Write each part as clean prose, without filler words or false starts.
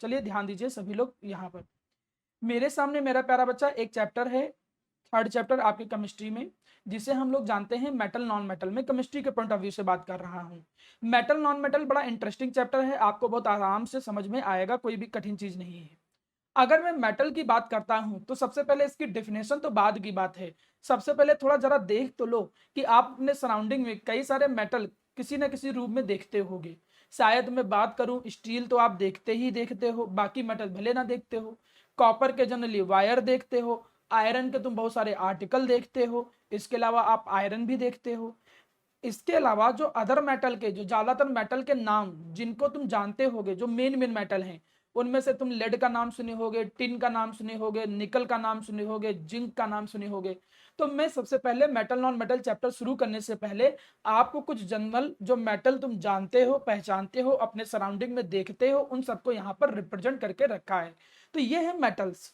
चलिए ध्यान दीजिए सभी लोग यहाँ पर। मेरे सामने मेरा प्यारा बच्चा एक चैप्टर है, थर्ड चैप्टर आपकी केमिस्ट्री में, जिसे हम लोग जानते हैं मेटल नॉन मेटल। मैं केमिस्ट्री के पॉइंट ऑफ व्यू से बात कर रहा हूँ। मेटल नॉन मेटल बड़ा इंटरेस्टिंग चैप्टर है, आपको बहुत आराम से समझ में आएगा, कोई भी कठिन चीज नहीं है। अगर मैं मेटल की बात करता हूं तो सबसे पहले इसकी डेफिनेशन तो बाद की बात है। सबसे पहले थोड़ा जरा देख तो लो कि आप अपने सराउंडिंग में कई सारे मेटल किसी न किसी रूप में देखते होगे। शायद मैं बात करूं, स्टील तो आप देखते ही देखते हो, बाकी मेटल भले ना देखते हो। कॉपर के जनरली वायर देखते हो, आयरन के तुम बहुत सारे आर्टिकल देखते हो, इसके अलावा आप आयरन भी देखते हो। इसके अलावा जो अदर मेटल के, जो ज्यादातर मेटल के नाम जिनको तुम जानते होगे, जो मेन मेन मेटल हैं, उनमें से तुम लेड का नाम सुने होगे, टिन का नाम सुने होगे, निकल का नाम सुने होगे, जिंक का नाम सुने होगे। तो मैं सबसे पहले मेटल नॉन मेटल चैप्टर शुरू करने से पहले आपको कुछ जनरल जो मेटल तुम जानते हो, पहचानते हो, अपने सराउंडिंग में देखते हो, उन सबको यहाँ पर रिप्रेजेंट करके रखा है। तो ये है मेटल्स।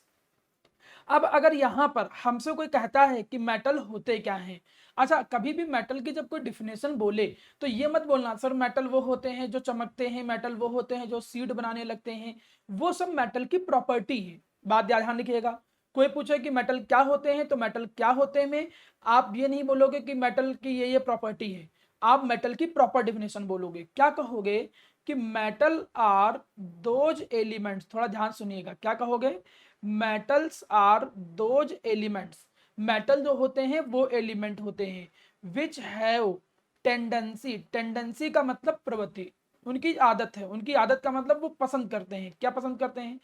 अब अगर यहाँ पर हमसे कोई कहता है कि मेटल होते क्या हैं, अच्छा कभी भी मेटल की जब कोई डिफिनेशन बोले तो ये मत बोलना सर मेटल वो होते हैं जो चमकते हैं, मेटल वो होते हैं जो सीड बनाने लगते हैं। वो सब मेटल की प्रॉपर्टी है, बात ध्यान रखिएगा। कोई पूछे कि मेटल क्या होते हैं तो मेटल क्या होते हैं में आप ये नहीं बोलोगे कि मेटल की ये प्रॉपर्टी है, आप मेटल की प्रॉपर डिफिनेशन बोलोगे। क्या कहोगे कि मेटल आर दोज एलिमेंट्स, थोड़ा ध्यान सुनिएगा, क्या कहोगे? Metals are those elements, metal जो होते हैं वो एलिमेंट होते हैं विच हैव टेंडेंसी, टेंडेंसी का मतलब प्रवृत्ति, उनकी आदत है, उनकी आदत का मतलब वो पसंद करते हैं, क्या पसंद करते हैं?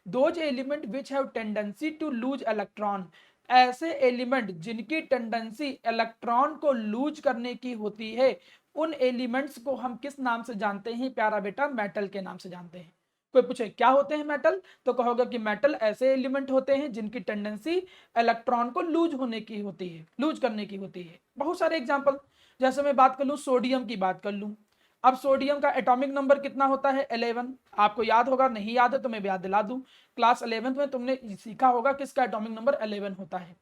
Those element which have tendency to lose electron, ऐसे एलिमेंट जिनकी टेंडेंसी इलेक्ट्रॉन को लूज करने की होती है, उन एलिमेंट्स को हम किस नाम से जानते हैं प्यारा बेटा? मेटल के नाम से जानते हैं। कोई पूछे क्या होते हैं मेटल, तो कहोगे कि मेटल ऐसे एलिमेंट होते हैं जिनकी टेंडेंसी इलेक्ट्रॉन को लूज होने की होती है, लूज करने की होती है। बहुत सारे एग्जांपल, जैसे मैं बात कर लूं सोडियम की बात कर लूं। अब सोडियम का एटॉमिक नंबर कितना होता है? 11। आपको याद होगा, नहीं याद है तो मैं याद दिला दूं, क्लास 11th में तुमने सीखा होगा किसका एटॉमिक नंबर 11 होता है।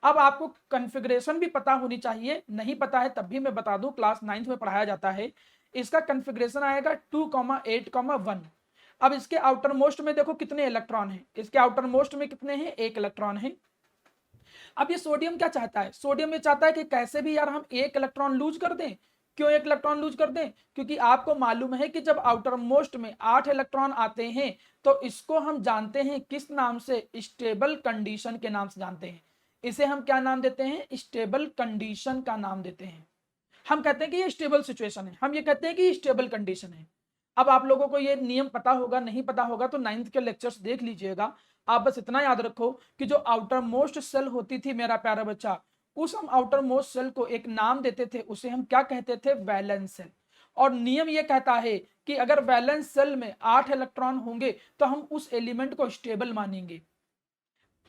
अब आपको कन्फिग्रेशन भी पता होनी चाहिए, नहीं पता है तब भी मैं बता दूं, क्लास 9th में पढ़ाया जाता है। इसका कन्फिग्रेशन आएगा 2,8,1। अब इसके आउटर मोस्ट में देखो कितने इलेक्ट्रॉन हैं, इसके आउटर मोस्ट में कितने हैं? 1 इलेक्ट्रॉन है। अब ये सोडियम क्या चाहता है? सोडियम ये चाहता है कि कैसे भी यार हम 1 इलेक्ट्रॉन लूज कर दें। क्यों 1 इलेक्ट्रॉन लूज कर दें? क्योंकि आपको मालूम है कि जब आउटर मोस्ट में 8 इलेक्ट्रॉन आते हैं तो इसको हम जानते हैं किस नाम से? स्टेबल कंडीशन के नाम से जानते हैं। इसे हम क्या नाम देते हैं? स्टेबल कंडीशन का नाम देते हैं। हम कहते हैं कि ये स्टेबल सिचुएशन है, हम ये कहते हैं कि ये स्टेबल कंडीशन है। अब आप लोगों को ये नियम पता होगा, नहीं पता होगा तो 9th के लेक्चर्स देख लीजिएगा। आप बस इतना याद रखो कि जो आउटर मोस्ट सेल होती थी मेरा प्यारा बच्चा, उस हम आउटर मोस्ट सेल को एक नाम देते थे, उसे हम क्या कहते थे? Valence shell. और नियम ये कहता है कि अगर वैलेंस सेल में 8 इलेक्ट्रॉन होंगे तो हम उस एलिमेंट को स्टेबल मानेंगे।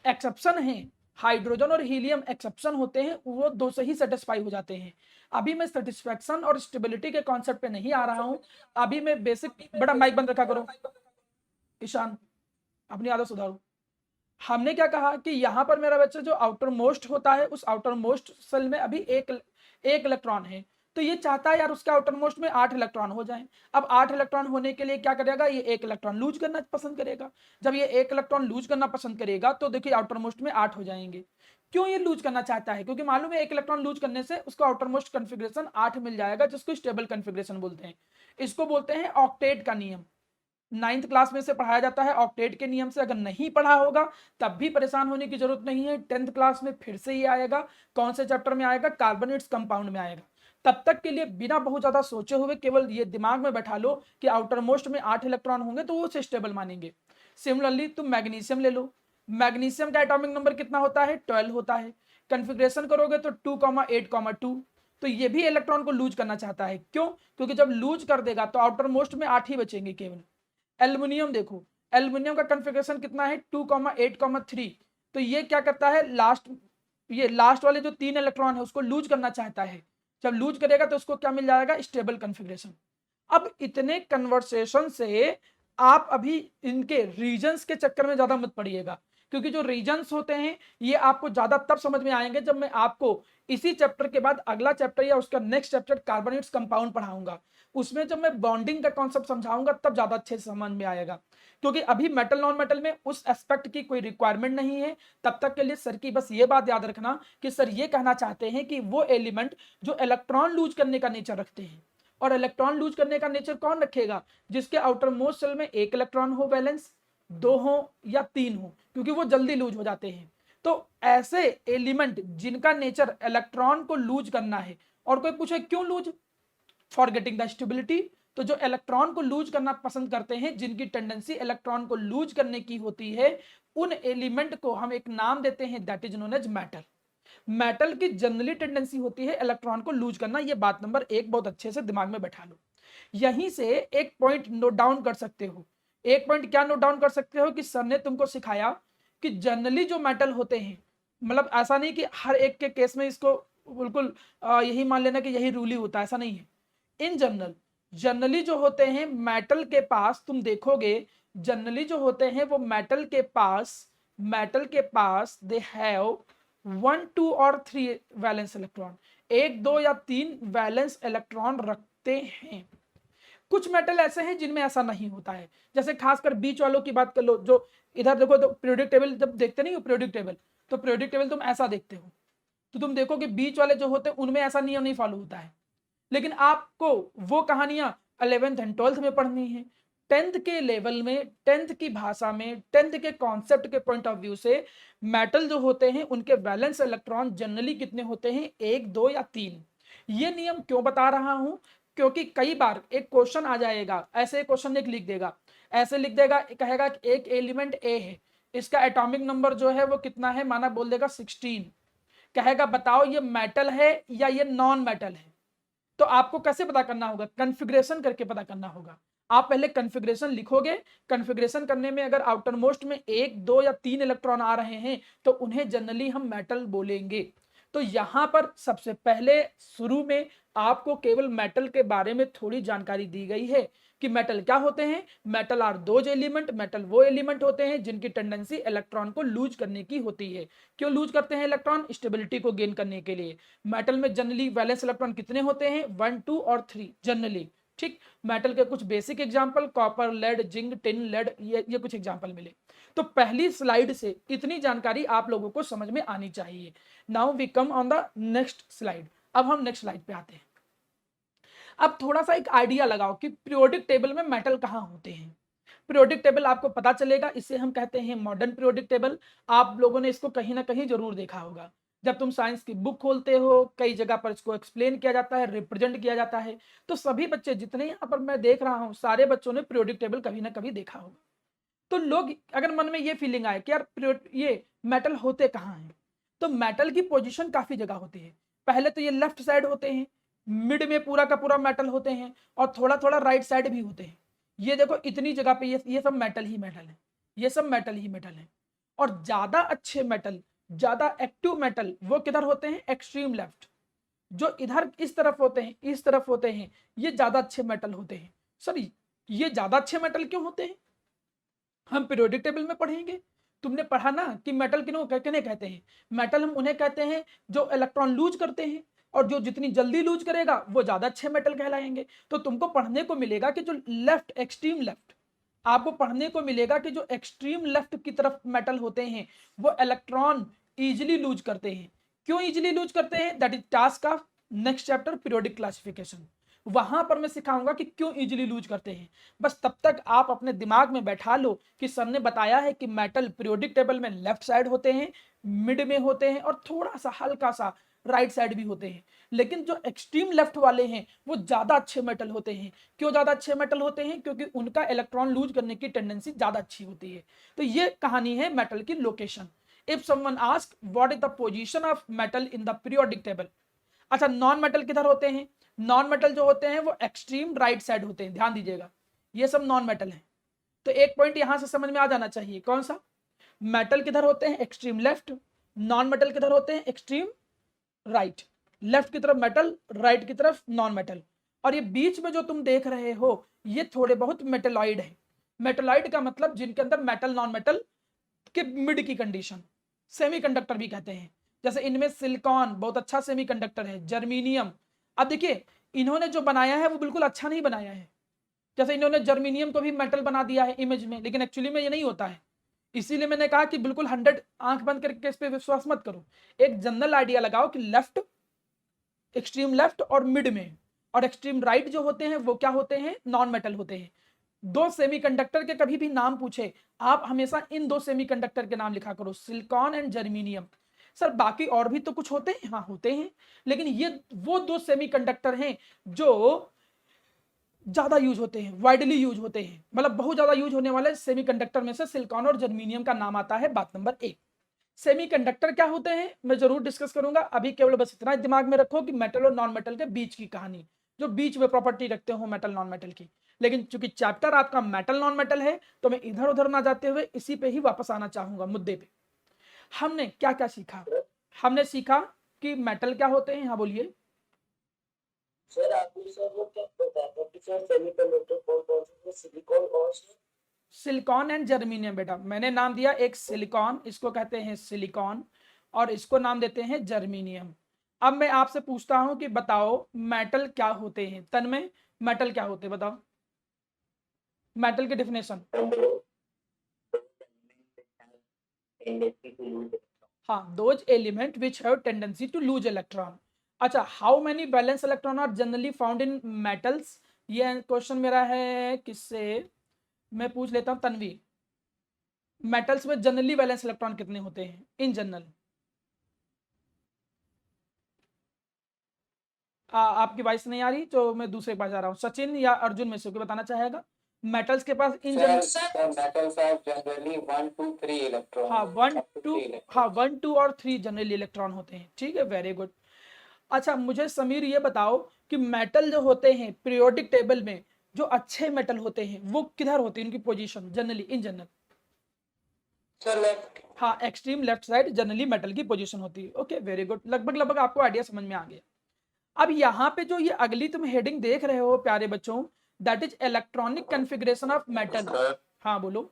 एक्सेप्शन है, हाइड्रोजन और हीलियम एक्सेप्शन होते हैं, वो दो से ही सेटिस्फाई हो जाते हैं। अभी मैं सेटिस्फैक्शन और स्टेबिलिटी के कॉन्सेप्ट पे नहीं आ रहा हूं, अभी मैं बेसिक, बड़ा माइक बंद रखा करो ईशान, अपनी आदत सुधारो। हमने क्या कहा कि यहां पर मेरा बच्चा जो आउटर मोस्ट होता है, उस आउटर मोस्ट सेल में अभी एक इलेक्ट्रॉन है, तो ये चाहता है यार उसके आउटर मोस्ट में 8 इलेक्ट्रॉन हो जाए। अब 8 इलेक्ट्रॉन होने के लिए क्या करेगा? ये 1 इलेक्ट्रॉन लूज करना पसंद करेगा। जब ये 1 इलेक्ट्रॉन लूज करना पसंद करेगा तो देखिए आउटर मोस्ट में 8 हो जाएंगे। क्यों ये लूज करना चाहता है? क्योंकि मालूम है 1 इलेक्ट्रॉन लूज करने से उसको आउटर मोस्ट कन्फिग्रेशन 8 मिल जाएगा, जिसको स्टेबल कन्फिग्रेशन बोलते हैं। इसको बोलते हैं ऑक्टेट का नियम। 9th क्लास में से पढ़ाया जाता है ऑक्टेट के नियम से। अगर नहीं पढ़ा होगा तब भी परेशान होने की जरूरत नहीं है, 10th क्लास में फिर से ये आएगा। कौन से चैप्टर में आएगा? कार्बोनेट्स कंपाउंड में आएगा। तब तक के लिए बिना बहुत ज्यादा सोचे हुए केवल ये दिमाग में बैठा लो कि आउटर मोस्ट में 8 इलेक्ट्रॉन होंगे तो वो उसे स्टेबल मानेंगे। सिमिलरली तुम मैग्नीशियम ले लो, मैग्नीशियम का एटॉमिक नंबर कितना होता है? 12 होता है। कन्फिग्रेशन करोगे तो 2,8,2। तो ये भी इलेक्ट्रॉन को लूज करना चाहता है। क्यों? क्योंकि जब लूज कर देगा तो आउटर मोस्ट में 8 ही बचेंगे केवल। एल्युमिनियम देखो, एल्युमिनियम का कन्फिग्रेशन कितना है? 2,8,3। तो ये क्या करता है? ये लास्ट वाले जो 3 इलेक्ट्रॉन है उसको लूज करना चाहता है। जब लूज करेगा तो उसको क्या मिल जाएगा? Stable configuration. अब इतने कन्वर्सेशन से आप अभी इनके रीजन्स के चक्कर में ज्यादा मत पड़िएगा, क्योंकि जो रीजन्स होते हैं ये आपको ज्यादा तब समझ में आएंगे जब मैं आपको इसी चैप्टर के बाद अगला चैप्टर या उसका नेक्स्ट चैप्टर कार्बोनेट्स कंपाउंड पढ़ाऊंगा। उसमें जब मैं बॉन्डिंग का कॉन्सेप्ट समझाऊंगा तब ज्यादा अच्छे से समझ में आएगा, क्योंकि अभी मेटल नॉन मेटल में उस एस्पेक्ट की कोई रिक्वायरमेंट नहीं है। तब तक के लिए सर की बस ये बात याद रखना कि सर ये कहना चाहते हैं कि वो एलिमेंट जो इलेक्ट्रॉन लूज करने का नेचर रखते हैं, और इलेक्ट्रॉन लूज करने का नेचर कौन रखेगा, जिसके आउटर मोस्ट सेल में एक इलेक्ट्रॉन हो वैलेंस, दो हो या तीन हो, क्योंकि वो जल्दी लूज हो जाते हैं। तो ऐसे एलिमेंट जिनका नेचर इलेक्ट्रॉन को लूज करना है, और कोई पूछे क्यों lose, for getting the stability, तो जो इलेक्ट्रॉन को लूज करना पसंद करते हैं, जिनकी टेंडेंसी इलेक्ट्रॉन को लूज करने की होती है, उन एलिमेंट को हम एक नाम देते हैं, that is known as metal. Metal की जनरली टेंडेंसी होती है इलेक्ट्रॉन को लूज करना। ये बात नंबर एक बहुत अच्छे से दिमाग में बैठा लो। यहीं से एक पॉइंट नोट डाउन कर सकते हो। एक पॉइंट क्या नोट डाउन कर सकते हो कि सर ने तुमको सिखाया कि जनरली जो मेटल होते हैं, मतलब ऐसा नहीं कि हर एक के केस में इसको बिल्कुल यही मान लेना कि यही रूल ही होता है, ऐसा नहीं है। इन जनरली जो होते हैं मेटल के पास, तुम देखोगे जनरली जो होते हैं वो मेटल के पास दे हैव 1 2 और 3 वैलेंस इलेक्ट्रॉन, एक दो या तीन वैलेंस इलेक्ट्रॉन रखते हैं। कुछ मेटल ऐसे हैं जिनमें ऐसा नहीं होता है, जैसे खासकर बीच वालों की बात कर लो। जो इधर देखो तो पीरियोडिक टेबल जब देखते नहीं हो, पीरियोडिक टेबल, तो पीरियोडिक टेबल तुम ऐसा देखते हो, तो तुम देखो कि बीच वाले जो होते हैं उनमें ऐसा नियम नहीं फॉलो होता है। लेकिन आपको वो कहानियां 11th एंड 12th में पढ़नी है। 10th के लेवल में, 10th की भाषा में, 10th के कॉन्सेप्ट के पॉइंट ऑफ व्यू से मेटल जो होते हैं उनके वैलेंस इलेक्ट्रॉन जनरली कितने होते हैं, एक दो या तीन। ये नियम क्यों बता रहा हूं, क्योंकि कई बार एक क्वेश्चन आ जाएगा, ऐसे क्वेश्चन एक लिख देगा, ऐसे लिख देगा, कहेगा कि एक एलिमेंट ए है, इसका एटॉमिक नंबर जो है वो कितना है, माना बोल देगा 16, कहेगा बताओ ये मेटल है या ये नॉन मेटल है। तो आपको कैसे पता करना होगा, कन्फिग्रेशन करके पता करना होगा। आप पहले कन्फिग्रेशन लिखोगे, कन्फिग्रेशन करने में अगर आउटर मोस्ट में एक दो या तीन इलेक्ट्रॉन आ रहे हैं तो उन्हें जनरली हम मेटल बोलेंगे। तो यहां पर सबसे पहले शुरू में आपको केवल मेटल के बारे में थोड़ी जानकारी दी गई है कि मेटल क्या होते हैं। Metal are those element, metal वो एलिमेंट होते हैं जिनकी टेंडेंसी इलेक्ट्रॉन को लूज करने की होती है। क्यों लूज करते हैं इलेक्ट्रॉन, स्टेबिलिटी को गेन करने के लिए। मेटल में जनरली वैलेंस इलेक्ट्रॉन कितने होते हैं, 1 2 और 3 जनरली। ठीक, मेटल के कुछ basic example copper, lead, zinc, tin, lead, ये कुछ एग्जांपल मिले। तो पहली स्लाइड से इतनी जानकारी आप लोगों को समझ में आनी चाहिए। Now we come on the next slide. अब हम नेक्स्ट स्लाइड पे आते हैं। अब थोड़ा सा एक आइडिया लगाओ कि पीरियोडिक टेबल में मेटल कहाँ होते हैं। पीरियोडिक टेबल आपको पता चलेगा, इसे हम कहते हैं मॉडर्न पीरियोडिक टेबल। आप लोगों ने इसको कहीं ना कहीं जरूर देखा होगा। जब तुम साइंस की बुक खोलते हो, कई जगह पर इसको एक्सप्लेन किया जाता है, रिप्रेजेंट किया जाता है। तो सभी बच्चे जितने यहाँ पर मैं देख रहा हूँ, सारे बच्चों ने पीरियोडिक टेबल कभी ना कभी देखा होगा। तो लोग अगर मन में ये फीलिंग आए कि यार ये मेटल होते कहाँ हैं, तो मेटल की पोजीशन काफी जगह होती है। पहले तो ये लेफ्ट साइड होते हैं, मिड में पूरा का पूरा मेटल होते हैं, और थोड़ा थोड़ा राइट साइड भी होते हैं। ये देखो इतनी जगह पे ये सब मेटल ही मेटल है, ये सब मेटल ही मेटल है। और ज्यादा अच्छे मेटल, ज्यादा एक्टिव मेटल वो किधर होते हैं, एक्सट्रीम लेफ्ट। जो इधर इस तरफ होते हैं, इस तरफ होते हैं, ये ज्यादा अच्छे मेटल होते हैं। सर ये ज्यादा अच्छे मेटल क्यों होते हैं, हम पीरियोडिक टेबल में पढ़ेंगे। तुमने पढ़ा ना कि मेटल किन्हें कहते हैं। मेटल हम उन्हें कहते हैं जो इलेक्ट्रॉन लूज करते हैं, और जो जितनी जल्दी लूज करेगा वो ज्यादा अच्छे मेटल कहलाएंगे। तो तुमको पढ़ने को मिलेगा कि जो लेफ्ट, एक्सट्रीम लेफ्ट, आपको पढ़ने को मिलेगा कि जो एक्सट्रीम लेफ्ट की तरफ मेटल होते हैं वो इलेक्ट्रॉन इजिली लूज करते हैं। क्यों इजिली लूज करते हैं, that is task of next chapter periodic classification. वहां पर मैं सिखाऊंगा कि क्यों इजिली लूज करते हैं। बस तब तक आप अपने दिमाग में बैठा लो कि सर ने बताया है कि मेटल पीरियोडिक टेबल में लेफ्ट साइड होते हैं, मिड में होते हैं, और थोड़ा सा हल्का सा राइट साइड भी होते हैं। लेकिन जो एक्सट्रीम लेफ्ट वाले हैं वो ज्यादा अच्छे मेटल होते हैं। क्यों ज्यादा अच्छे मेटल होते हैं, क्योंकि उनका इलेक्ट्रॉन लूज करने की टेंडेंसी ज्यादा अच्छी होती है। तो ये कहानी है मेटल की location. If someone ask what is the position of metal in the periodic table. अच्छा, नॉन मेटल किधर होते हैं, नॉन मेटल जो होते हैं वो एक्सट्रीम राइट साइड होते हैं। ध्यान दीजिएगा, ये सब नॉन मेटल है। तो एक पॉइंट यहां से समझ में आ जाना चाहिए, कौन सा, मेटल किधर होते हैं, एक्सट्रीम लेफ्ट। नॉन मेटल किधर होते हैं, एक्सट्रीम राइट। लेफ्ट की तरफ मेटल, राइट की तरफ नॉन मेटल। और ये बीच में जो तुम देख रहे हो ये थोड़े बहुत मेटेलॉइड है। मेटलॉइड का मतलब जिनके अंदर मेटल नॉन मेटल के मिड की कंडीशन, सेमीकंडक्टर भी कहते हैं। जैसे इनमें सिलिकॉन बहुत अच्छा सेमीकंडक्टर है, जर्मीनियम। अब देखिए इन्होंने जो बनाया है वो बिल्कुल अच्छा नहीं बनाया है। जैसे इन्होंने जर्मीनियम को भी मेटल बना दिया है इमेज में, लेकिन एक्चुअली में ये नहीं होता है। इसीलिए मैंने कहा कि बिल्कुल 100 आंख बंद करके इस पे विश्वास मत करो। एक जनरल आइडिया लगाओ कि लेफ्ट, एक्सट्रीम लेफ्ट और मिड में, और एक्सट्रीम राइट जो होते हैं वो क्या होते हैं, नॉन मेटल होते हैं। दो सेमीकंडक्टर के कभी भी नाम पूछे, आप हमेशा इन दो सेमीकंडक्टर के नाम लिखा करो, सिलिकॉन एंड जर्मीनियम। सर बाकी और भी तो कुछ होते हैं, हाँ होते हैं, लेकिन ये वो दो सेमीकंडक्टर हैं जो ज्यादा यूज होते हैं, वाइडली यूज होते हैं, मतलब बहुत ज्यादा यूज होने वाले सेमीकंडक्टर में से सिलिकॉन और जर्मीनियम का नाम आता है। बात नंबर 1, सेमीकंडक्टर क्या होते हैं मैं जरूर डिस्कस करूंगा, अभी केवल बस इतना दिमाग में रखो कि मेटल और नॉन मेटल के बीच की कहानी, जो बीच में प्रॉपर्टी रखते हो मेटल नॉन मेटल की। लेकिन चूंकि चैप्टर आपका मेटल नॉन मेटल है, तो मैं इधर उधर ना जाते हुए इसी पे ही वापस आना चाहूंगा, मुद्दे पे। हमने क्या क्या सीखा? हमने सीखा कि मेटल क्या होते हैं, हाँ बोलिए। सर आपने सर वो क्या बताया था कि सर सेमीकंडक्टर कौन कौन से, सिलिकॉन और सिलिकॉन एंड जर्मीनियम बेटा, मैंने नाम दिया एक सिलिकॉन, इसको कहते हैं सिलिकॉन, और इसको नाम देते हैं जर्मीनियम। अब मैं आपसे पूछता हूं कि बताओ मेटल क्या होते हैं, तन्मय मेटल क्या होते हैं बताओ, मेटल की डेफिनेशन। हाँ, those element which have tendency to lose electron. अच्छा, how many valence electron are generally found in metals? ये क्वेश्चन मेरा है किससे, मैं पूछ लेता हूँ तन्वी, मेटल्स में जनरली वैलेंस इलेक्ट्रॉन कितने होते हैं इन जनरल? आपकी वॉइस नहीं आ रही, तो मैं दूसरे के पास जा रहा हूँ, सचिन या अर्जुन में से कोई बताना चाहेगा मेटल्स के पास in general? Metals have generally 1 to 3 electron. हाँ 1 2 और 3 जनरली इलेक्ट्रॉन होते हैं, ठीक है, वेरी गुड। अच्छा मुझे समीर ये बताओ कि मेटल जो होते हैं पीरियोडिक टेबल में, जो अच्छे मेटल होते हैं वो किधर होते हैं, उनकी position generally in general? Sir left. हाँ, extreme left side generally metal की पोजीशन होती है। ओके वेरी गुड, लगभग लगभग आपको आइडिया समझ में आ गया। अब यहाँ पे जो ये अगली तुम हेडिंग देख रहे हो प्यारे बच्चों, that is electronic configuration of metal. हाँ बोलो।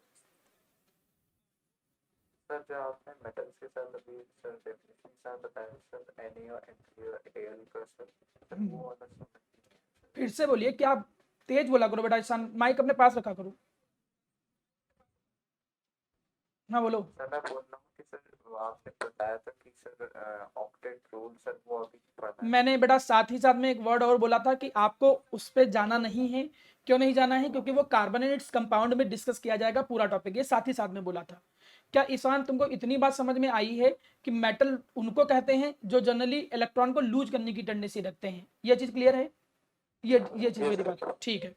सर जो आपने मेटल्स के साथ अभी सर डेफिनेशन साथ बताया सर, Na और Na और Al का सर वो वाला सर फिर से बोलिए, क्या तेज बोला करो बेटा, माइक अपने पास रखा करो। हाँ बोलो। सर मैं बोल रहा हूँ कि सर आपने बताया था कि सर ऑक्टेट रूल सर वो अभी पढ़ना है। मैंने बेटा साथ ही साथ में एक वर्ड और बोला था कि आपको उस पर जाना नहीं है। क्यों नहीं जाना है? क्योंकि वो कार्बोनेट्स कंपाउंड में डिस्कस किया जाएगा पूरा टॉपिक, ये साथ ही साथ में बोला था। क्या ईशान तुमको इतनी बात समझ में आई है कि मेटल उनको कहते हैं जो जनरली इलेक्ट्रॉन को लूज करने की टेंडेंसी रखते हैं? ये चीज क्लियर है? ये चीज मेरी बात ठीक है।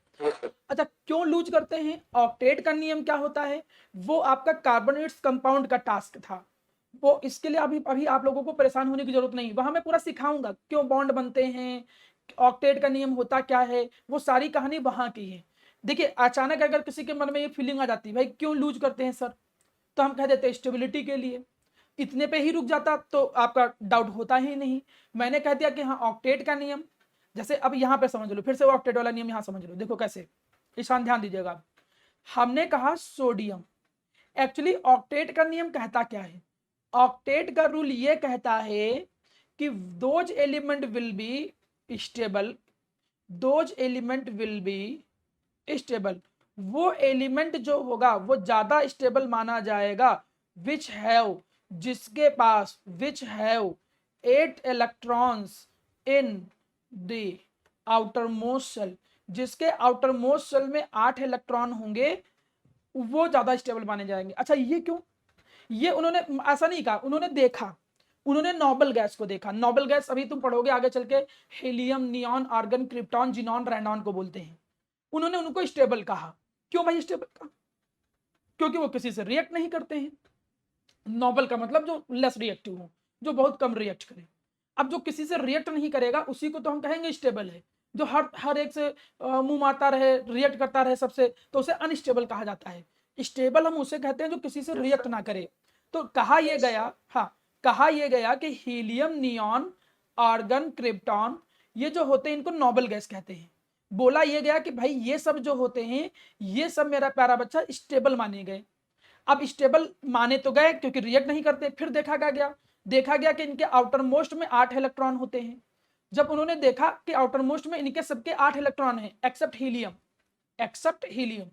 अच्छा, क्यों लूज करते हैं? ऑक्टेट का नियम क्या होता है? वो आपका कार्बोनेट्स कंपाउंड का टास्क था। वो इसके लिए अभी अभी आप लोगों को परेशान होने की जरूरत नहीं, वहां मैं पूरा सिखाऊंगा क्यों बॉन्ड बनते हैं, ऑक्टेट का नियम होता क्या है, वो सारी कहानी वहां की है। देखिए अचानक अगर किसी के मन में ये फीलिंग आ जाती है भाई क्यों लूज करते हैं सर, तो हम कह देते हैं स्टेबिलिटी के लिए, इतने पे ही रुक जाता तो आपका डाउट होता ही नहीं। मैंने कह दिया कि हाँ ऑक्टेट का नियम, जैसे अब यहाँ पे समझ लो, फिर से वो ऑक्टेट वाला नियम यहाँ समझ लो, देखो कैसे, ईशान ध्यान दीजिएगा। हमने कहा सोडियम, एक्चुअली ऑक्टेट का नियम कहता क्या है? ऑक्टेट का रूल ये कहता है कि those element will be stable, those element will be stable, वो एलिमेंट जो होगा वो ज्यादा स्टेबल माना जाएगा विच हैव, जिसके पास, which have 8 electrons in the outer most shell, जिसके आउटर मोस्ट सेल में 8 इलेक्ट्रॉन होंगे वो ज्यादा स्टेबल माने जाएंगे। अच्छा ये क्यों? ये उन्होंने ऐसा नहीं कहा, उन्होंने देखा, उन्होंने नोबल गैस को देखा। नोबल गैस अभी तुम पढ़ोगे आगे चल के, helium, neon, argon, krypton, xenon, radon को बोलते हैं। उन्होंने उनको स्टेबल कहा। क्यों भाई स्टेबल कहा? क्योंकि वो किसी से रिएक्ट नहीं करते हैं। नोबल का मतलब जो लेस रिएक्टिव हो, जो बहुत कम रिएक्ट करे। अब जो किसी से रिएक्ट नहीं करेगा उसी को तो हम कहेंगे स्टेबल है। जो हर हर एक से मुंह मारता रहे, रिएक्ट करता रहे सबसे, तो उसे अनस्टेबल कहा जाता है। स्टेबल हम उसे कहते हैं जो किसी से रिएक्ट ना करे। तो कहा यह गया, हाँ, कहा यह गया कि हीलियम, नियॉन, आर्गन, क्रिप्टॉन, ये जो होते हैं इनको नोबल गैस कहते हैं। बोला ये गया कि भाई ये सब जो होते हैं ये सब मेरा प्यारा बच्चा स्टेबल माने गए। अब स्टेबल माने तो गए क्योंकि रिएक्ट नहीं करते, फिर देखा गया कि इनके आउटर मोस्ट में 8 इलेक्ट्रॉन होते हैं। जब उन्होंने देखा कि आउटर मोस्ट में इनके सबके 8 इलेक्ट्रॉन हैं एक्सेप्ट हीलियम,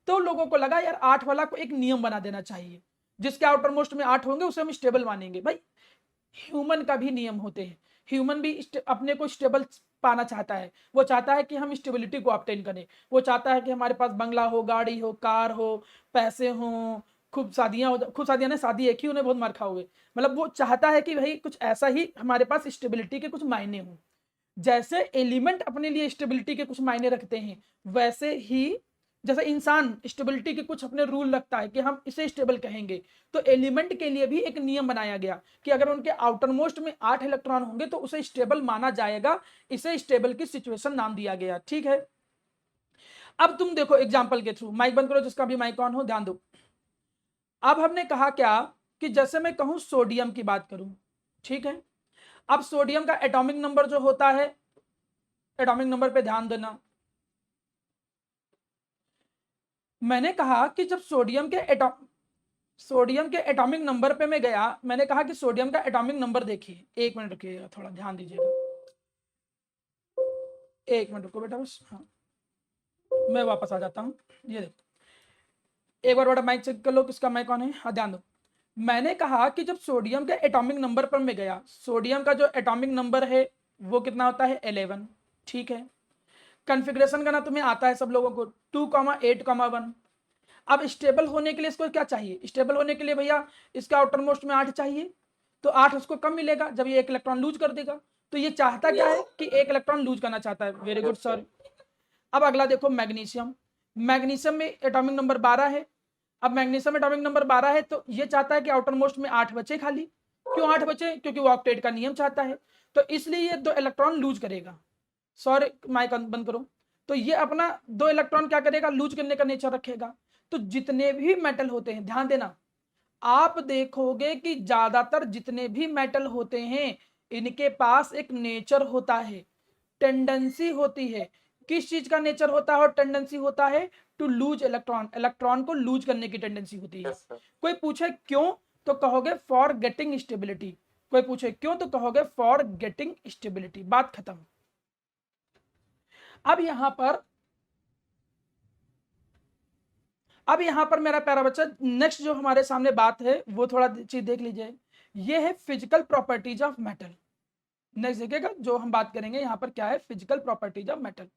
तो लोगों को लगा यार 8 वाला को एक नियम बना देना चाहिए, जिसके आउटर मोस्ट में 8 होंगे उसे हम स्टेबल मानेंगे। भाई ह्यूमन का भी नियम होते हैं, ह्यूमन भी अपने को स्टेबल पाना चाहता है, वो चाहता है कि हम स्टेबिलिटी को ऑब्टेन करें, वो चाहता है कि हमारे पास बंगला हो, गाड़ी हो, कार हो, पैसे हो, खूब शादियां हो, खूब शादियां ने शादी एक ही उन्हें बहुत मार खा हुए, मतलब वो चाहता है कि भाई कुछ ऐसा ही हमारे पास स्टेबिलिटी के कुछ मायने हो। जैसे एलिमेंट अपने लिए स्टेबिलिटी के कुछ मायने रखते हैं, वैसे ही जैसे इंसान स्टेबिलिटी के कुछ अपने रूल रखता है कि हम इसे स्टेबल कहेंगे, तो एलिमेंट के लिए भी एक नियम बनाया गया कि अगर उनके आउटर मोस्ट में 8 इलेक्ट्रॉन होंगे तो उसे स्टेबल माना जाएगा, इसे स्टेबल की सिचुएशन नाम दिया गया। ठीक है, अब तुम देखो एग्जाम्पल के थ्रू, माइक बंद करो जिसका भी माइक ऑन हो, ध्यान दो। अब हमने कहा क्या कि जैसे मैं कहूं सोडियम की बात करूं, ठीक है, अब सोडियम का एटॉमिक नंबर जो होता है, एटॉमिक नंबर पे ध्यान देना। मैंने कहा कि जब सोडियम के एटॉमिक नंबर पे मैं गया, मैंने कहा कि सोडियम का एटॉमिक नंबर देखिए, एक मिनट रुकिएगा, थोड़ा ध्यान दीजिएगा, एक मिनट रुको बेटा बस, हाँ मैं वापस आ जाता हूँ। ये देखो, एक बार बेटा माइक चेक कर लो किसका माइक ऑन है, हाँ ध्यान दो। मैंने कहा कि जब सोडियम के एटॉमिक नंबर पर मैं गया, सोडियम का जो एटॉमिक नंबर है वो कितना होता है 11, ठीक है। कॉन्फ़िगरेशन करना तुम्हें आता है सब लोगों को, 2,8,1। अब स्टेबल होने के लिए इसको क्या चाहिए, स्टेबल होने के लिए भैया इसका आउटर मोस्ट में 8 चाहिए, तो 8 उसको कम मिलेगा जब ये 1 इलेक्ट्रॉन लूज कर देगा, तो ये चाहता क्या है कि 1 इलेक्ट्रॉन लूज करना चाहता है। Very good sir. अब अगला देखो मैग्नीशियम, मैग्नीशियम में एटॉमिक नंबर 12 है। अब मैग्नीशियम एटॉमिक नंबर 12 है तो ये चाहता है कि आउटर मोस्ट में 8 बचे खाली। क्यों 8 बचे, क्योंकि वो ऑक्टेट का नियम चाहता है, तो इसलिए ये 2 इलेक्ट्रॉन लूज करेगा। सॉरी माइक बंद करो। तो ये अपना 2 इलेक्ट्रॉन क्या करेगा, लूज करने का नेचर रखेगा। तो जितने भी मेटल होते हैं, ध्यान देना, आप देखोगे कि ज्यादातर जितने भी मेटल होते हैं इनके पास एक नेचर होता है, टेंडेंसी होती है। किस चीज का नेचर होता है और टेंडेंसी होता है, टू लूज इलेक्ट्रॉन, इलेक्ट्रॉन को लूज करने की टेंडेंसी होती है। Yes, sir. कोई पूछे क्यों तो कहोगे फॉर गेटिंग स्टेबिलिटी, कोई पूछे क्यों तो कहोगे फॉर गेटिंग स्टेबिलिटी, बात खत्म। अब यहां पर मेरा प्यारा बच्चा नेक्स्ट जो हमारे सामने बात है वो थोड़ा चीज देख लीजिए, ये है physical properties of metal. Next देखिएगा जो हम बात करेंगे यहां पर क्या है, फिजिकल प्रॉपर्टीज ऑफ मेटल।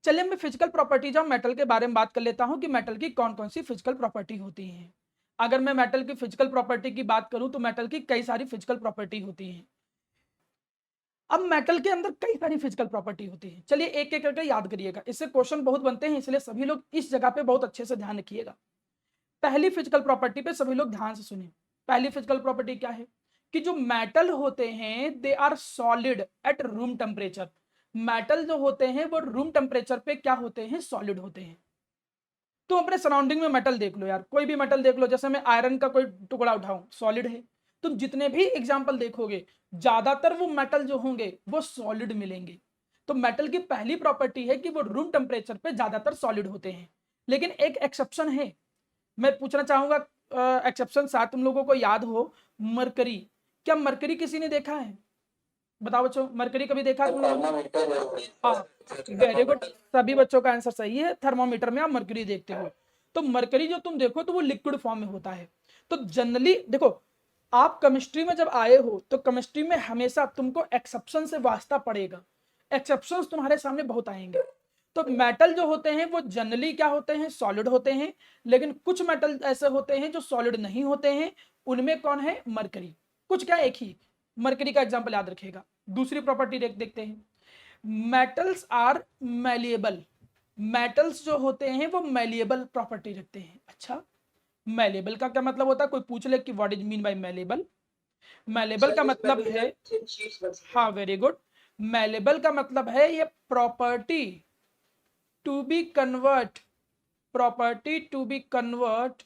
चलिए मैं फिजिकल प्रॉपर्टीज ऑफ मेटल के बारे में बात कर लेता हूं कि मेटल की कौन कौन सी फिजिकल प्रॉपर्टी होती है। अगर मैं मेटल की फिजिकल प्रॉपर्टी की बात करूं तो मेटल की कई सारी फिजिकल प्रॉपर्टी होती है। अब मेटल के अंदर कई सारी फिजिकल प्रॉपर्टी होती है, चलिए एक एक करके याद करिएगा, इससे क्वेश्चन बहुत बनते हैं, इसलिए सभी लोग इस जगह पे बहुत अच्छे से ध्यान रखिएगा। पहली फिजिकल प्रॉपर्टी पे सभी लोग ध्यान से सुनिए। पहली फिजिकल प्रॉपर्टी क्या है कि जो मेटल होते हैं they are solid at room temperature. Metal जो होते हैं वो रूम टेम्परेचर पे क्या होते हैं, सॉलिड होते हैं। तो अपने सराउंडिंग में मेटल देख लो यार, कोई भी मेटल देख लो, जैसे मैं आयरन का कोई टुकड़ा उठाऊं सॉलिड है। तुम जितने भी एग्जाम्पल देखोगे ज्यादातर वो मेटल जो होंगे वो सॉलिड मिलेंगे। तो मेटल की पहली प्रॉपर्टी है कि वो रूम टेम्परेचर पे ज्यादातर सॉलिड होते हैं, लेकिन एक एक्सेप्शन है। मैं पूछना चाहूंगा एक्सेप्शन शायद तुम लोगों को याद हो, मरकरी। क्या मरकरी किसी ने देखा है, बताओ बच्चों, मरकरी कभी देखा तुम लोगों ने? हाँ वेरी गुड, सभी बच्चों का आंसर सही है, थर्मोमीटर में आप मरकरी देखते हो। तो मरकरी जो तुम देखो तो वो लिक्विड फॉर्म में होता है। तो जनरली देखो, आप केमिस्ट्री में जब आए हो तो केमिस्ट्री में हमेशा तुमको एक्सेप्शन से वास्ता पड़ेगा, एक्सेप्शंस तुम्हारे सामने बहुत आएंगे। तो मेटल जो होते हैं वो जनरली क्या होते हैं, सॉलिड होते हैं, लेकिन कुछ मेटल ऐसे होते हैं जो सॉलिड नहीं होते हैं, उनमें कौन है, मरकरी। कुछ क्या एक ही, मरकरी का एग्जांपल याद रखिएगा। दूसरी प्रॉपर्टी देखते हैं, मेटल्स आर मैलिएबल। मेटल्स जो होते हैं वो मैलिएबल प्रॉपर्टी रखते हैं। अच्छा, मैलिएबल का क्या मतलब होता है, कोई पूछ ले कि what is mean by malleable. Malleable का मतलब है, हाँ वेरी गुड, मैलिएबल का मतलब है ये property to be convert, property to be convert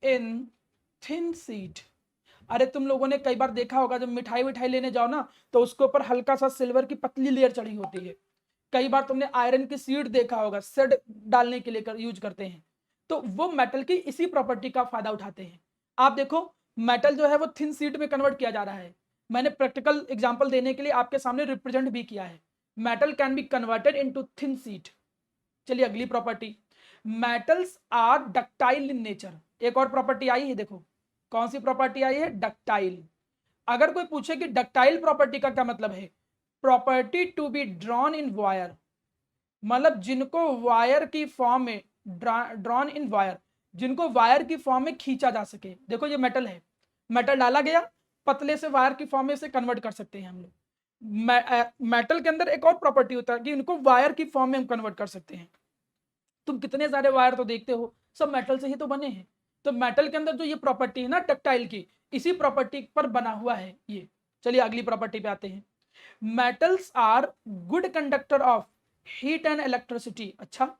in thin sheet. अरे तुम लोगों ने कई बार देखा होगा जब मिठाई विठाई लेने जाओ ना तो उसके ऊपर हल्का सा सिल्वर की पतली लेयर चढ़ी होती है, कई बार तुमने आयरन की सीड देखा होगा, सेड डालने के लिए यूज करते हैं, तो वो मेटल की इसी प्रॉपर्टी का फायदा उठाते हैं। आप देखो मेटल जो है वो थिन सीट में कन्वर्ट किया जा रहा है। मैंने प्रैक्टिकल एग्जांपल देने के लिए आपके सामने रिप्रेजेंट भी किया है। Metal can be converted into thin sheet. चलिए अगली property, metals are ductile in nature. एक और प्रॉपर्टी आई है, देखो कौन सी प्रॉपर्टी आई है, डक्टाइल। अगर कोई पूछे कि डक्टाइल प्रॉपर्टी का क्या मतलब है, property to be drawn in wire, मतलब जिनको वायर की फॉर्म में, ड्रॉन इन वायर, जिनको वायर की फॉर्म में खींचा जा सके। देखो ये मेटल है, मेटल डाला गया, पतले से वायर की फॉर्म में इसे कन्वर्ट कर सकते हैं हम लोग। मेटल के अंदर एक और प्रॉपर्टी होता है कि इनको वायर की फॉर्म में हम कन्वर्ट कर सकते हैं। तुम कितने सारे वायर तो देखते हो, सब मेटल से ही तो बने हैं। तो मेटल के अंदर जो ये प्रॉपर्टी है ना डक्टाइल की, इसी प्रॉपर्टी पर बना हुआ है ये। चलिए अगली प्रॉपर्टी पे आते हैं, metals are good conductor of heat and electricity. अच्छा,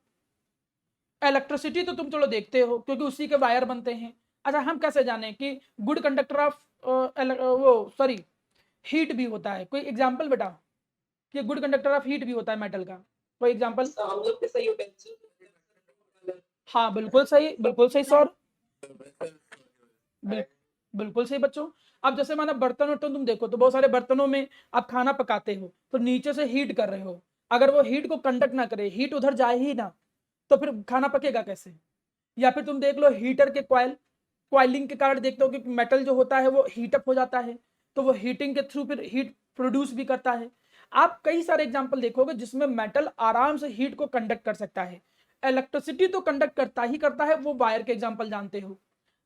इलेक्ट्रिसिटी तो तुम चलो देखते हो क्योंकि उसी के वायर बनते हैं। अच्छा, हम कैसे जाने कि गुड कंडक्टर ऑफ वो सॉरी हीट भी होता है? कोई एग्जांपल बताओ कि गुड कंडक्टर ऑफ हीट भी होता है मेटल का, कोई एग्जांपल? हम लोग के सही यूटेंसिल हाँ बिल्कुल सही सर, बिल, बिल्कुल सही बच्चों। अब जैसे माना बर्तन वर्तन तुम देखो तो बहुत सारे बर्तनों में आप खाना पकाते हो तो नीचे से हीट कर रहे हो, अगर वो हीट को कंडक्ट ना करे, हीट उधर जाए ही ना, तो फिर खाना पकेगा कैसे? या फिर तुम देख लो हीटर के कॉइल, कॉइलिंग के कारण देखते हो कि मेटल जो होता है वो हीट अप हो जाता है, तो वो हीटिंग के थ्रू फिर हीट प्रोड्यूस भी करता है। आप कई सारे एग्जांपल देखोगे जिसमें मेटल आराम से हीट को कंडक्ट कर सकता है। इलेक्ट्रिसिटी तो कंडक्ट करता ही करता है, वो वायर के एग्जांपल जानते हो।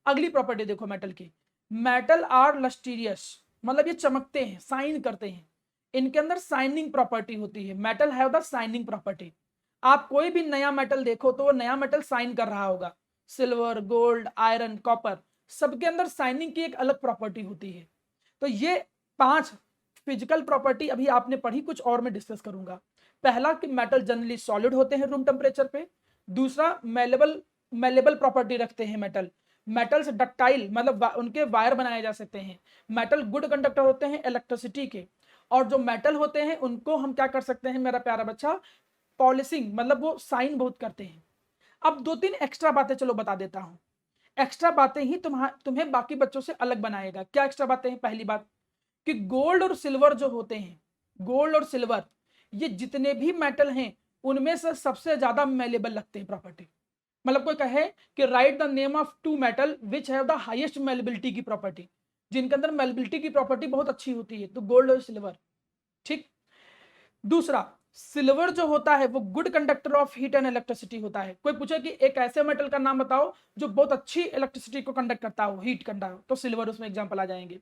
अगली प्रॉपर्टी देखो मेटल की, मेटल आर लस्टीरियस, मतलब ये चमकते हैं, साइन करते हैं, इनके अंदर साइनिंग प्रॉपर्टी होती है। Metal have the shining property. आप कोई भी नया मेटल देखो तो वो नया मेटल साइन कर रहा होगा, सिल्वर, गोल्ड, आयरन, कॉपर, सबके अंदर साइनिंग की एक अलग प्रॉपर्टी होती है। तो ये 5 फिजिकल प्रॉपर्टी अभी आपने पढ़ी, कुछ और मैं डिस्कस करूंगा। पहला कि मेटल जनरली सॉलिड होते हैं रूम टेम्परेचर पे। दूसरा, मेलेबल प्रॉपर्टी रखते हैं मेटल। मेटल्स डक्टाइल, मतलब उनके वायर बनाए जा सकते हैं। मेटल गुड कंडक्टर होते हैं इलेक्ट्रिसिटी के। और जो मेटल होते हैं उनको हम क्या कर सकते हैं मेरा प्यारा बच्चा, पॉलिशिंग, मतलब वो साइन बहुत करते हैं। अब 2-3 एक्स्ट्रा बातें चलो बता देता हूं। एक्स्ट्रा बातें ही तुम्हें बाकी बच्चों से अलग बनाएगा। क्या एक्स्ट्रा बातें हैं? पहली बात कि गोल्ड और सिल्वर जो होते हैं, गोल्ड और सिल्वर, ये जितने भी मेटल हैं उनमें से सबसे ज्यादा मेलेबल लगते हैं प्रॉपर्टी। मतलब कोई कहे कि right the name of 2 metal which have the highest malleability की प्रॉपर्टी, जिनके अंदर मेलेबिलिटी की प्रॉपर्टी बहुत अच्छी होती है, तो गोल्ड और सिल्वर। ठीक। दूसरा, सिल्वर जो होता है वो good conductor of heat and electricity होता है। कोई पूछे कि एक ऐसे मेटल का नाम बताओ जो बहुत अच्छी इलेक्ट्रिसिटी को कंडक्ट करता हो, हीट करता हो, तो सिल्वर उसमें एग्जांपल आ जाएंगे।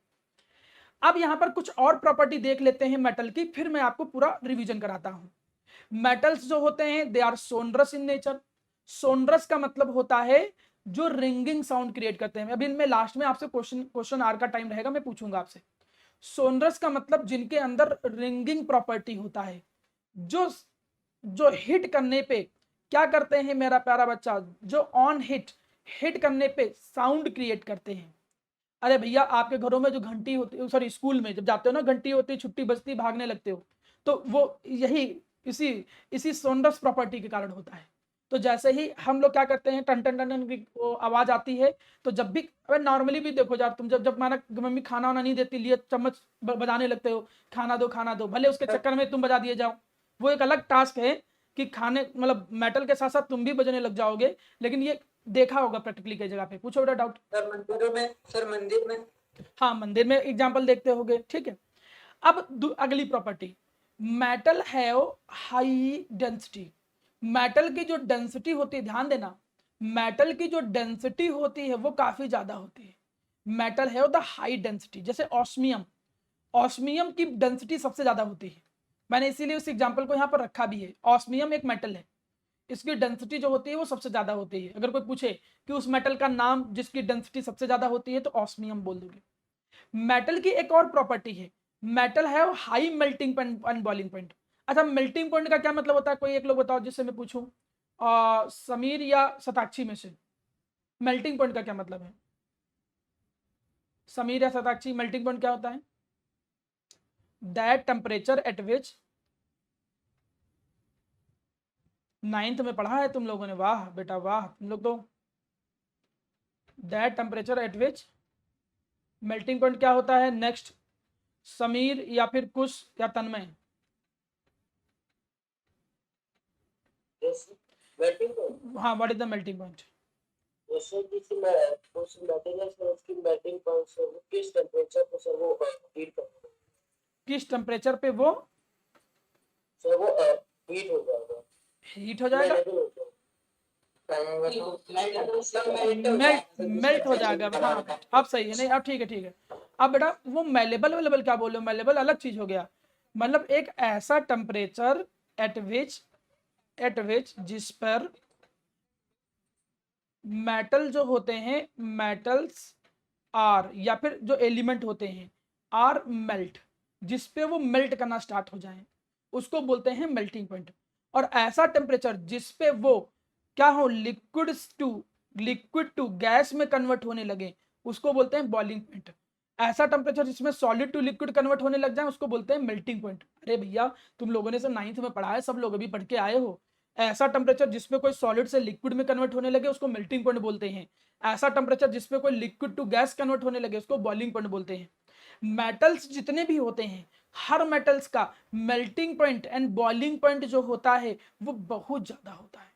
अब यहां पर कुछ और प्रॉपर्टी देख लेते हैं मेटल की, फिर मैं आपको पूरा रिवीजन कराता हूं। मेटल्स जो होते हैं they are sonorous in nature. Sonorous का मतलब होता है जो रिंगिंग साउंड क्रिएट करते हैं। अभी इनमें लास्ट में आपसे क्वेश्चन आर का टाइम रहेगा, मैं पूछूंगा आपसे। सोनरस का मतलब जिनके अंदर रिंगिंग प्रॉपर्टी होता है, जो जो हिट करने पे क्या करते हैं मेरा प्यारा बच्चा, जो ऑन हिट, हिट करने पे साउंड क्रिएट करते हैं। अरे भैया आपके घरों में जो घंटी होती है, सॉरी स्कूल में जब जाते हो ना, घंटी होती है, छुट्टी बजती, भागने लगते हो, तो वो यही इसी इसी सोनरस प्रॉपर्टी के कारण होता है। तो जैसे ही हम लोग क्या करते हैं, टन टन टन टन की वो आवाज आती है, तो जब भी, अरे नॉर्मली भी देखो यार, तुम जब जब माना मम्मी खाना वाना नहीं देती, लिए चम्मच बजाने लगते हो, खाना दो, भले उसके चक्कर में तुम बजा दिए जाओ, वो एक अलग टास्क है कि खाने, मतलब मेटल के साथ साथ तुम भी बजने लग जाओगे, लेकिन ये देखा होगा प्रैक्टिकली कई जगह पे। पूछो बेटा डाउट। सर मंदिर में हाँ मंदिर में एग्जाम्पल देखते होगे, ठीक है। अब अगली property, metal have high density. Metal की जो डेंसिटी होती है, ध्यान देना, मेटल की जो डेंसिटी होती है वो काफी ज्यादा होती है। Metal have the high density. जैसे ऑस्मियम, ऑस्मियम की डेंसिटी सबसे ज्यादा होती है, मैंने इसीलिए उस एग्जाम्पल को यहाँ पर रखा भी है। ऑस्मियम एक मेटल है, इसकी डेंसिटी जो होती है वो सबसे ज्यादा होती है। अगर कोई पूछे कि उस मेटल का नाम जिसकी डेंसिटी सबसे ज्यादा होती है, तो ऑस्मियम बोल दोगे। मेटल की एक और प्रॉपर्टी है, metal have high melting point and boiling point. अच्छा, मेल्टिंग पॉइंट का क्या मतलब होता है? कोई एक लोग बताओ जिससे मैं पूछूं, समीर या सताक्षी में से, मेल्टिंग पॉइंट का क्या मतलब है? समीर या सताक्षी, मेल्टिंग पॉइंट क्या होता है? That temperature at which 9th में पढ़ा है तुम लोगों ने, वाह बेटा वाह, तुम लोग तो। That temperature at which melting point क्या होता है? नेक्स्ट समीर या फिर कुश या तन्मय? Yes, melting point. हाँ, what is the melting point? जैसे किसी में उस मटेरियल से उसकी मेल्टिंग पॉइंट से वो किस टेम्परेचर पे सर वो हीट कर किस टेम्परेचर पे वो सर वो हीट हो जाएगा, हीट हो जाएगा, मेल्ट हो जाएगा। मेल्ट हो जाएगा। हाँ अब सही है, नहीं अब ठीक है ठीक है। अब बेटा वो मेलेबल वेलेबल क्या बोल रहे हो? मेलेबल अलग चीज हो गया, मतलब एक ऐसा टेम्परेचर एट विच जिस पर मेटल जो होते हैं, मेटल्स आर, या फिर जो एलिमेंट होते हैं आर मेल्ट, जिस पे वो मेल्ट करना स्टार्ट हो जाए, उसको बोलते हैं मेल्टिंग पॉइंट। और ऐसा टेम्परेचर जिस पे वो क्या हो, लिक्विड टू गैस में कन्वर्ट होने लगे, उसको बोलते हैं बॉइलिंग पॉइंट। ऐसा टेम्परेचर जिसमें सॉलिड टू लिक्विड कन्वर्ट होने लग जाए, उसको बोलते हैं मेल्टिंग पॉइंट। अरे भैया तुम लोगों ने से 9th में पढ़ा है, सब लोग अभी पढ़ के आए हो। ऐसा टेम्परेचर जिसपे कोई सॉलिड से लिक्विड में कन्वर्ट होने लगे, उसको मेल्टिंग पॉइंट बोलते हैं। ऐसा टेम्परेचर जिसपे कोई लिक्विड टू गैस कन्वर्ट होने लगे, उसको बॉइलिंग पॉइंट बोलते हैं। मेटल्स जितने भी होते हैं, हर मेटल्स का melting point and boiling point जो होता है वो बहुत ज्यादा होता है।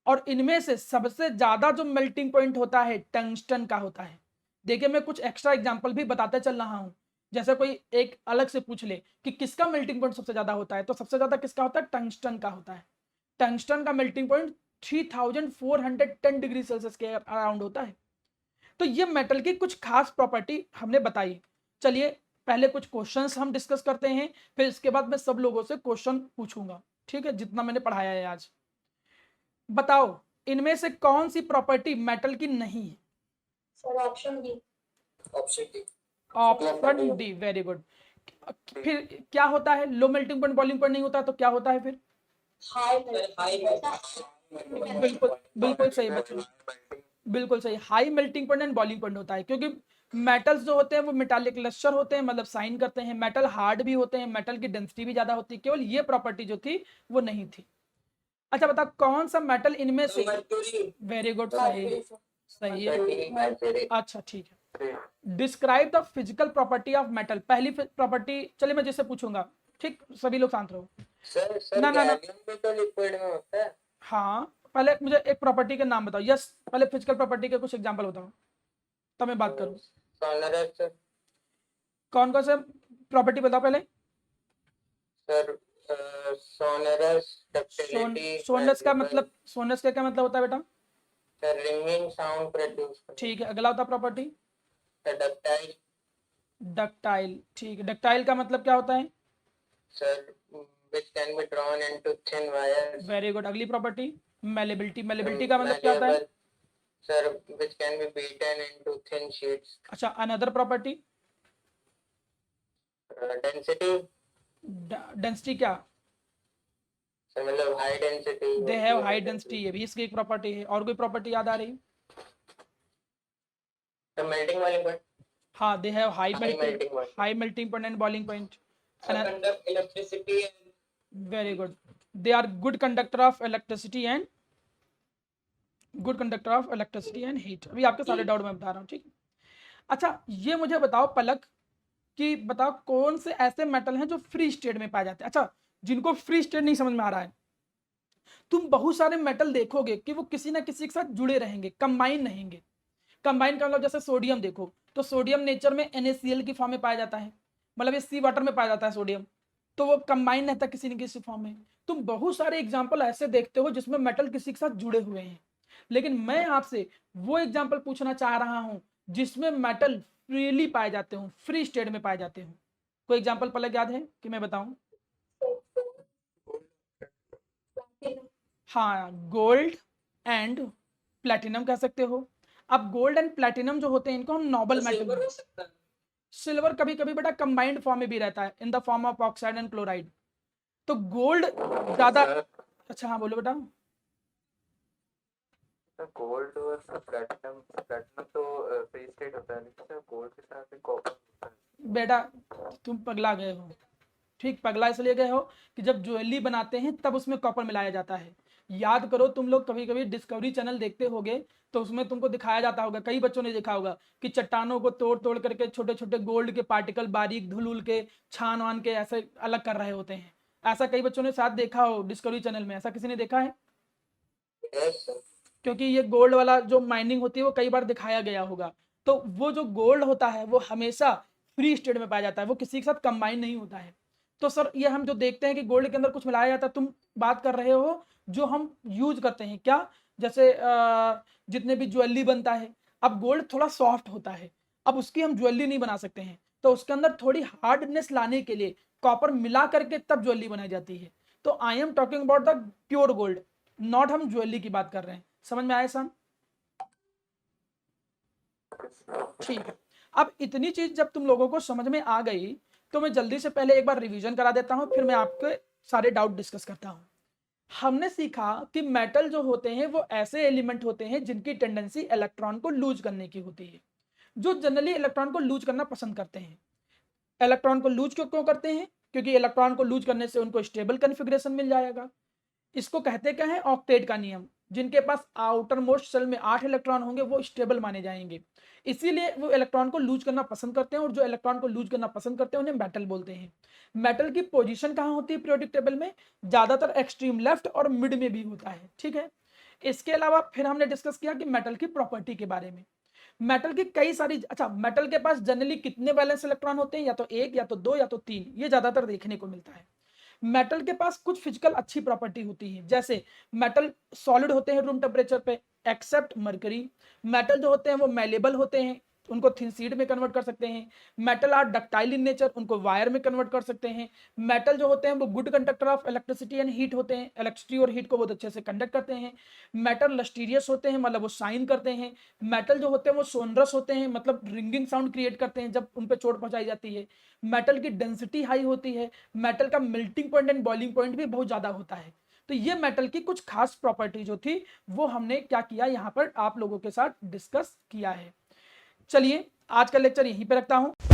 और इनमें से सबसे ज्यादा जो मेल्टिंग पॉइंट होता है टंगस्टन का होता है। देखिए मैं कुछ एक्स्ट्रा एग्जांपल भी बताते चल रहा हूं। जैसे कोई एक अलग से पूछ ले कि किसका मेल्टिंग पॉइंट सबसे ज्यादा होता है, तो सबसे ज्यादा किसका होता है? टंगस्टन का होता है। टंगस्टन का मेल्टिंग पॉइंट 3410 डिग्री सेल्सियस के अराउंड होता है। तो ये मेटल की कुछ खास प्रॉपर्टी हमने बताई। चलिए पहले कुछ क्वेश्चंस हम डिस्कस करते हैं, फिर इसके बाद मैं सब लोगों से क्वेश्चन पूछूंगा, ठीक है, जितना मैंने पढ़ाया है आज। बताओ इनमें से कौन सी प्रॉपर्टी मेटल की नहीं है? Sir option D. Option D. Option D, very good. फिर क्या होता है? Low melting point boiling point नहीं होता तो क्या होता है फिर? हाई बिल्कुल बिल्कुल सही बच्चों, बिल्कुल सही, high melting point and boiling point होता है। क्योंकि मेटल्स जो होते हैं वो मेटालिक लस्टर होते हैं, मतलब साइन करते हैं। मेटल हार्ड भी होते हैं, मेटल की डेंसिटी भी ज्यादा होती है, केवल ये प्रॉपर्टी जो थी वो नहीं थी। अच्छा बता कौन सा मेटल इनमें से, वेरी गुड, सही सही है, अच्छा ठीक है। Describe the physical property of metal. पहली प्रॉपर्टी, चलिए मैं जिससे पूछूंगा, ठीक, सभी लोग शांत रहो। सर ना ना ना, गैलियम भी तो लिक्विड में होता है। हाँ पहले मुझे एक प्रॉपर्टी के नाम बताओ। यस, पहले फिजिकल प्रॉपर्टी के कुछ एग्जांपल बताओ तब मैं बात करूँ। Sonorous sir. कौन कौन से प्रॉपर्टी बताओ पहले। सर सोनरस डक्टिलिटी सोनस का मतलब, सोनस का क्या मतलब होता है बेटा? Sir ringing sound produce. ठीक है, अगला होता प्रॉपर्टी डक्टाइल। डक्टाइल, ठीक है, डक्टाइल का मतलब क्या होता है? Sir which can be drawn into thin wires. Very good. अगली प्रॉपर्टी मेलेबिलिटी, मेलेबिलिटी का मतलब क्या होता है? Sir which can be beaten into thin sheets. अच्छा, अनदर प्रॉपर्टी डेंसिटी। डेंसिटी क्या? सर मतलब high density. They have high density, ये भी इसकी एक प्रॉपर्टी है। और कोई प्रॉपर्टी याद आ रही? सर मेल्टिंग वाली पॉइंट। हाँ, they have high melting point. High melting point and boiling point. Conduct electricity. Very good, they are good conductor of electricity and heat. अभी आपके सारे डाउट मैं बता रहा हूँ, ठीक है। अच्छा ये मुझे बताओ पलक कि बताओ कौन से ऐसे मेटल हैं जो फ्री स्टेट में पाए जाते हैं। अच्छा, जिनको फ्री स्टेट नहीं समझ में आ रहा है, तुम बहुत सारे मेटल देखोगे कि वो किसी ना किसी के साथ जुड़े रहेंगे, कंबाइन रहेंगे। कंबाइन का मतलब जैसे सोडियम देखो, तो सोडियम नेचर में NaCl की फॉर्म में पाया जाता है, मतलब ये सी वाटर में पाया जाता है सोडियम, तो वो कंबाइन रहता है किसी न किसी फॉर्म में। तुम बहुत सारे एग्जाम्पल ऐसे देखते हो जिसमें मेटल किसी के साथ जुड़े हुए हैं, लेकिन मैं आपसे वो एग्जाम्पल पूछना चाह रहा हूं जिसमें मेटल फ्रीली पाए जाते हो, फ्री स्टेट में पाए जाते हो। कोई एग्जाम्पल पलक याद है कि मैं बताऊं? हाँ, गोल्ड एंड प्लेटिनम कह सकते हो। अब गोल्ड एंड प्लेटिनम जो होते हैं इनको हम नोबल मेटल, सिल्वर कभी कभी बेटा कंबाइंड फॉर्म में भी रहता है, in the form of oxide and chloride. तो गोल्ड ज्यादा, अच्छा हाँ बोलो बेटा। गोल्ड और प्लेटिनम, प्लेटिनम तो फ्री स्टेट होता है, लेकिन सर गोल्ड के साथ कॉपर होता है। बेटा तुम पगला गए हो, ठीक, पगला इसलिए गए हो कि जब ज्वेलरी बनाते हैं तब उसमें कॉपर मिलाया जाता है। याद करो, तुम लोग कभी कभी डिस्कवरी चैनल देखते होगे तो उसमें तुमको दिखाया जाता होगा, कई बच्चों ने देखा होगा कि चट्टानों को तोड़ तोड़ करके छोटे छोटे गोल्ड के पार्टिकल बारीक धुल के छान वान के ऐसे अलग कर रहे होते हैं। ऐसा कई बच्चों ने साथ देखा हो डिस्कवरी चैनल में, ऐसा किसी ने देखा है? Yes sir. क्योंकि ये गोल्ड वाला जो माइनिंग होती है वो कई बार दिखाया गया होगा। तो वो जो गोल्ड होता है वो हमेशा फ्री स्टेट में पाया जाता है, वो किसी के साथ कंबाइन नहीं होता है। तो सर ये हम जो देखते हैं कि गोल्ड के अंदर कुछ मिलाया जाता है, तुम बात कर रहे हो जो हम यूज करते हैं क्या, जैसे जितने भी ज्वेलरी बनता है, अब गोल्ड थोड़ा सॉफ्ट होता है, अब उसकी हम ज्वेलरी नहीं बना सकते हैं, तो उसके अंदर थोड़ी हार्डनेस लाने के लिए कॉपर मिला करके तब ज्वेलरी बनाई जाती है। तो I am talking about the pure gold, not हम ज्वेलरी की बात कर रहे हैं। समझ में आया सन? ठीक है, अब इतनी चीज जब तुम लोगों को समझ में आ गई तो मैं जल्दी से पहले एक बार रिवीजन करा देता हूं, फिर मैं आपके सारे डाउट डिस्कस करता हूं। हमने सीखा कि मेटल जो होते हैं वो ऐसे एलिमेंट होते हैं जिनकी टेंडेंसी इलेक्ट्रॉन को लूज करने की होती है, जो जनरली इलेक्ट्रॉन को लूज करना पसंद करते हैं। इलेक्ट्रॉन को लूज क्यों करते हैं? क्योंकि इलेक्ट्रॉन को लूज करने से उनको स्टेबल कॉन्फ़िगरेशन मिल जाएगा। इसको कहते क्या है? ऑक्टेट का नियम। जिनके पास आउटर मोस्ट सेल में 8 इलेक्ट्रॉन होंगे वो स्टेबल माने जाएंगे, इसीलिए वो इलेक्ट्रॉन को लूज करना पसंद करते हैं, और जो इलेक्ट्रॉन को लूज करना पसंद करते हैं उन्हें मेटल बोलते हैं। मेटल की पोजीशन कहाँ होती है पीरियोडिक टेबल में? ज्यादातर एक्सट्रीम लेफ्ट और मिड में भी होता है। ठीक है, इसके अलावा फिर हमने डिस्कस किया कि मेटल की प्रॉपर्टी के बारे में। मेटल की कई सारी, अच्छा, मेटल के पास जनरली कितने वैलेंस इलेक्ट्रॉन होते हैं? या तो एक, या तो दो, या तो तीन, ये ज्यादातर देखने को मिलता है। मेटल के पास कुछ फिजिकल अच्छी प्रॉपर्टी होती है, जैसे मेटल सॉलिड होते हैं रूम टेम्परेचर पे एक्सेप्ट मरकरी। मेटल जो होते हैं वो मेलेबल होते हैं, उनको थिन सीड में कन्वर्ट कर सकते हैं। Metal are ductile in nature, उनको वायर में कन्वर्ट कर सकते हैं। मेटल जो होते हैं वो good conductor of electricity and heat होते हैं, इलेक्ट्रिसिटी और हीट को बहुत अच्छे से कंडक्ट करते हैं। मेटल लस्टीरियस होते हैं, मतलब वो शाइन करते हैं। मेटल जो होते हैं वो सोनरस होते हैं, मतलब रिंगिंग साउंड क्रिएट करते हैं जब उन पर चोट पहुंचाई जाती है। मेटल की डेंसिटी हाई होती है। मेटल का melting point and boiling point भी बहुत ज्यादा होता है। तो ये मेटल की कुछ खास प्रॉपर्टी जो थी वो हमने क्या किया, यहाँ पर आप लोगों के साथ डिस्कस किया है। चलिए आज का लेक्चर यहीं पे रखता हूं।